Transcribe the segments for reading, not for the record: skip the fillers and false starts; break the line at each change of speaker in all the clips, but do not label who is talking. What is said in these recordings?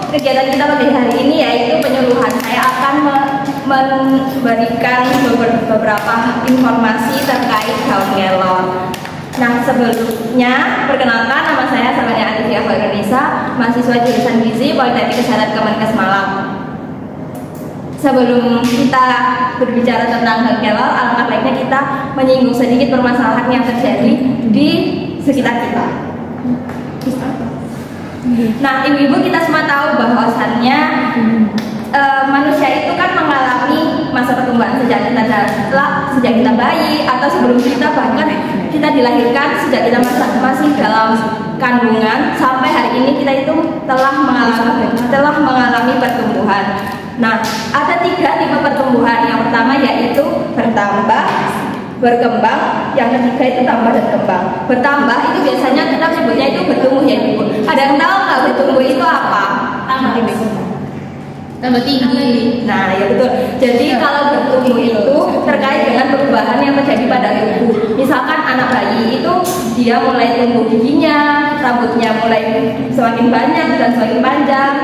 kegiatan kita pada hari ini yaitu penyuluhan. Saya akan memberikan beberapa informasi terkait daun kelor. Nah, sebelumnya perkenalkan, nama saya Salmania Aditya Indonesia, mahasiswa jurusan Gizi Politeknik Kesehatan Kemenkes Malang. Sebelum kita berbicara tentang daun kelor, alangkah baiknya kita menyinggung sedikit permasalahan yang terjadi di sekitar kita. Nah, ibu-ibu kita semua tahu bahwasannya manusia itu kan mengalami masa pertumbuhan sejak kita bayi atau sebelum kita, bahkan kita dilahirkan, sejak kita masih dalam kandungan sampai hari ini kita itu telah mengalami pertumbuhan. Nah, ada 3 tipe pertumbuhan. Yang pertama yaitu bertambah, berkembang, yang ketiga itu tambah dan kembang. Bertambah itu biasanya kita sebutnya itu bertumbuh ya ibu. Ada yang tahu nggak bertumbuh itu apa?
Tambah tinggi.
Nah, ya betul. Jadi kalau bertumbuh itu terkait dengan perubahan yang terjadi pada tubuh. Misalkan anak bayi itu dia mulai tumbuh giginya, rambutnya mulai semakin banyak dan semakin panjang,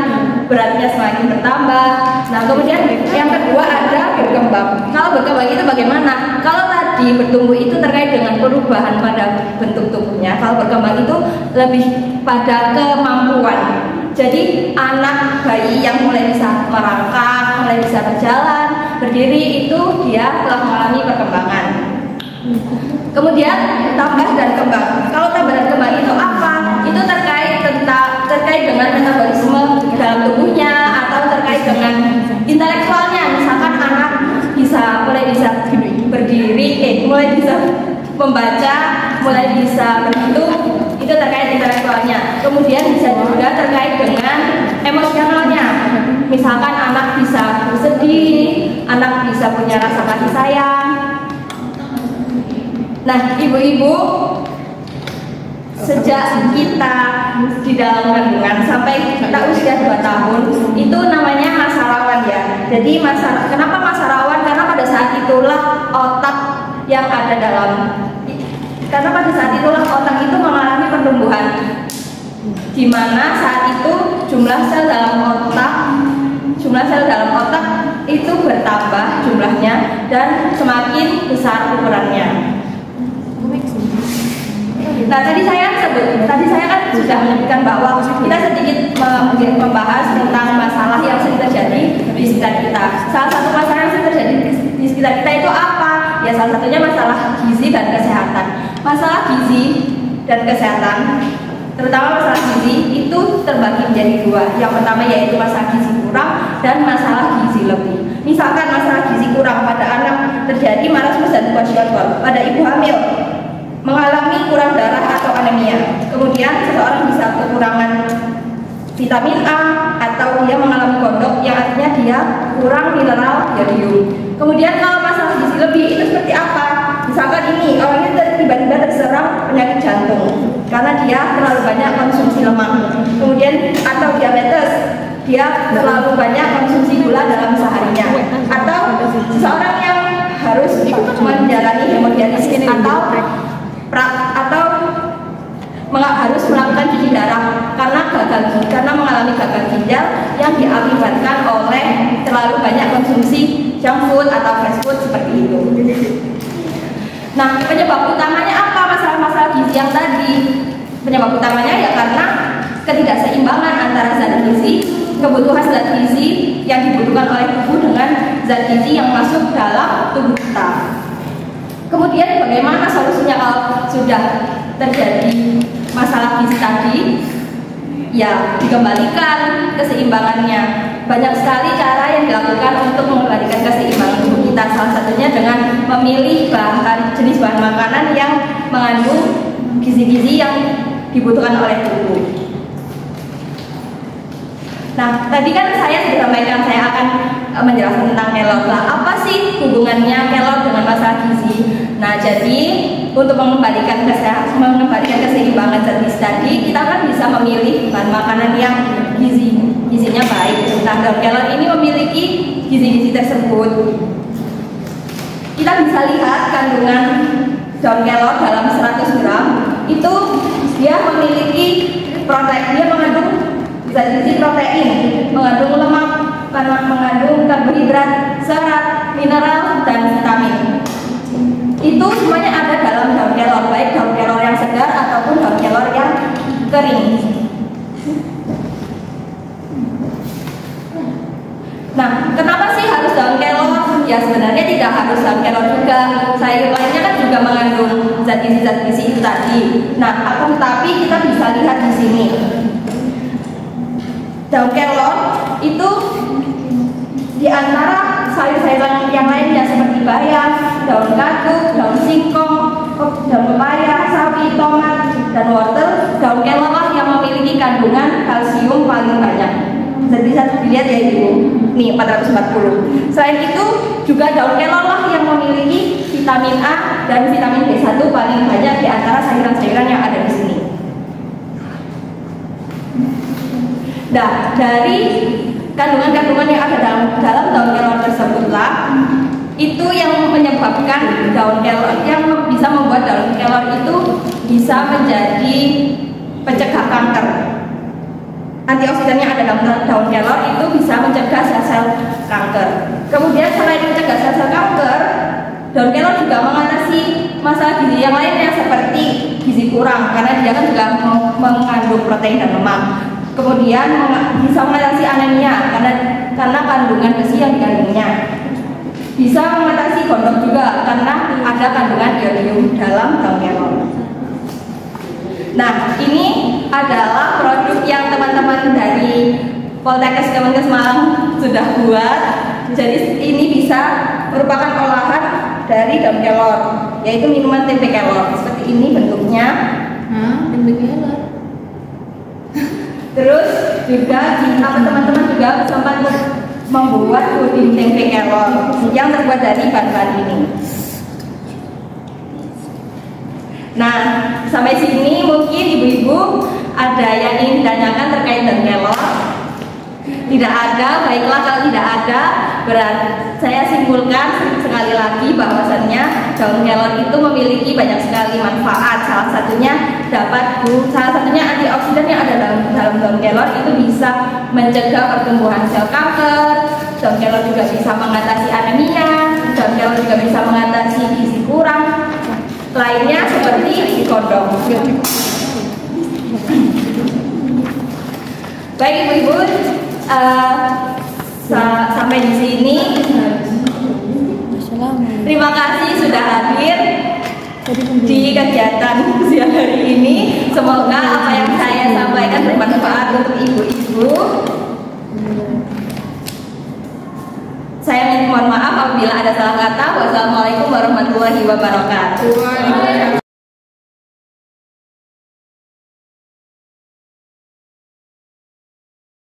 beratnya semakin bertambah. Nah, kemudian yang kedua ada berkembang. Kalau berkembang itu bagaimana? Kalau tadi bertumbuh itu terkait dengan perubahan pada bentuk tubuhnya. Kalau berkembang itu lebih pada kemampuan. Jadi anak bayi yang mulai bisa merangkak, mulai bisa berjalan, berdiri itu dia telah mengalami perkembangan. Kemudian tambah dan kembang. Kalau tambah dan kembang itu apa? Itu terkait dengan metabolisme dalam tubuhnya atau terkait dengan intelektualnya. Misalkan anak mulai bisa berdiri, mulai bisa membaca, mulai bisa berhitung. Itu terkait intelektualnya. Kemudian bisa juga terkait dengan emosionalnya. Misalkan anak bisa bersedih, anak bisa punya rasa kasih sayang. Nah, ibu-ibu, sejak kita di dalam kandungan sampai kita usia 2 tahun, itu namanya masa rawan ya. Jadi kenapa masa rawan? Karena pada saat itulah otak yang ada karena pada saat itulah otak itu mengalami pertumbuhan, di mana saat itu jumlah sel dalam otak itu bertambah jumlahnya dan semakin besar ukurannya. Nah, tadi saya kan sudah menyebutkan bahwa kita sedikit membahas tentang masalah yang sering terjadi di sekitar kita. Salah satu masalah yang sering terjadi di sekitar kita itu apa? Ya, salah satunya masalah gizi dan kesehatan. Masalah gizi dan kesehatan, terutama masalah gizi itu terbagi menjadi 2. Yang pertama yaitu masalah gizi kurang dan masalah gizi lebih. Misalkan masalah gizi kurang pada anak terjadi marasmus dan kwashiorkor. Pada ibu hamil mengalami kurang darah atau anemia. Kemudian seseorang bisa kekurangan vitamin A atau dia mengalami gondok yang artinya dia kurang mineral yodium. Kemudian kalau masalah gizi lebih itu seperti apa? Misalkan ini orang ini tiba-tiba terserang penyakit jantung karena dia terlalu banyak konsumsi lemak. Kemudian atau diabetes, dia terlalu banyak konsumsi gula dalam seharinya. Atau seseorang yang harus menjalani hemodialisis atau harus melakukan cuci darah karena mengalami gagal ginjal yang diakibatkan oleh terlalu banyak konsumsi junk food atau fast food seperti itu. Nah, penyebab utamanya apa masalah-masalah gizi yang tadi? Penyebab utamanya ya karena ketidakseimbangan antara zat gizi, kebutuhan zat gizi yang dibutuhkan oleh tubuh dengan zat gizi yang masuk dalam tubuh kita. Kemudian bagaimana solusinya kalau sudah terjadi masalah gizi tadi? Ya, dikembalikan keseimbangannya. Banyak sekali cara yang dilakukan untuk mengembalikan keseimbangan tubuh kita. Salah satunya dengan memilih jenis bahan makanan yang mengandung gizi-gizi yang dibutuhkan oleh tubuh. Nah, tadi kan saya sudah sampaikan saya akan menjelaskan tentang kelor. Nah, apa sih hubungannya kelor dengan masalah gizi? Nah, jadi untuk mengembalikan keseimbangan zat gizi tadi, kita kan bisa memilih bahan makanan yang gizinya baik. Nah, daun kelor ini memiliki gizi-gizi tersebut. Kita bisa lihat kandungan daun kelor dalam 100 gram itu dia memiliki protein, dia mengandung zat gizi protein, mengandung lemak, mengandung karbohidrat, serat, mineral, dan vitamin. Itu semuanya ada dalam daun kelor, baik daun kelor yang segar ataupun daun kelor yang kering. Nah, kenapa sih harus daun kelor? Ya sebenarnya tidak harus daun kelor juga. Sayur lainnya kan juga mengandung zat gizi itu tadi. Nah, akan tetapi kita bisa lihat di sini. Daun kelor itu di antara sayur-sayuran yang lainnya seperti bayam, daun kadu, daun singkong, daun pepaya, sawi, tomat, dan wortel, daun kelor lah yang memiliki kandungan kalsium paling banyak. Jadi bisa dilihat ya Ibu, nih 440. Selain itu juga daun kelor lah yang memiliki vitamin A dan vitamin B1 paling banyak di antara sayuran-sayuran yang ada di sini. Nah, dari kandungan-kandungan yang ada dalam daun kelor tersebutlah itu yang menyebabkan daun kelor, yang bisa membuat daun kelor itu bisa menjadi pencegah kanker. Antioksidan yang ada dalam daun kelor itu bisa mencegah sel-sel kanker. Kemudian selain mencegah sel-sel kanker, daun kelor juga mengatasi masalah gizi yang lainnya seperti gizi kurang, karena dia kan juga mengandung protein dan lemak. Kemudian bisa mengatasi anemia karena kandungan besi yang dikandungnya. Bisa mengatasi gondok juga karena ada kandungan iodium dalam daun kelor. Nah, ini adalah produk yang teman-teman dari Poltekkes Kemenkes Malang sudah buat. Jadi ini bisa merupakan olahan dari daun kelor, yaitu minuman tempe kelor. Seperti ini bentuknya.
Tempe kelor.
Terus juga teman-teman juga sempat membuat puding tempe kelor yang terbuat dari bahan-bahan ini. Nah, sampai sini mungkin ibu-ibu ada yang ingin ditanyakan terkait daun kelor? Tidak ada, baiklah kalau tidak ada, berarti saya simpulkan sekali lagi bahwasannya daun kelor itu memiliki banyak sekali manfaat. Salah satunya antioksidan yang ada dalam daun kelor itu bisa mencegah pertumbuhan sel kanker. Daun kelor juga bisa mengatasi anemia. Daun kelor juga bisa mengatasi gizi kurang. Lainnya seperti gondok. Baik ibu-ibu, sampai di sini. Terima kasih sudah hadir di kegiatan siang hari ini. Semoga apa yang saya sampaikan bermanfaat untuk ibu-ibu. Saya mohon maaf apabila ada salah kata. Wassalamualaikum warahmatullahi wabarakatuh.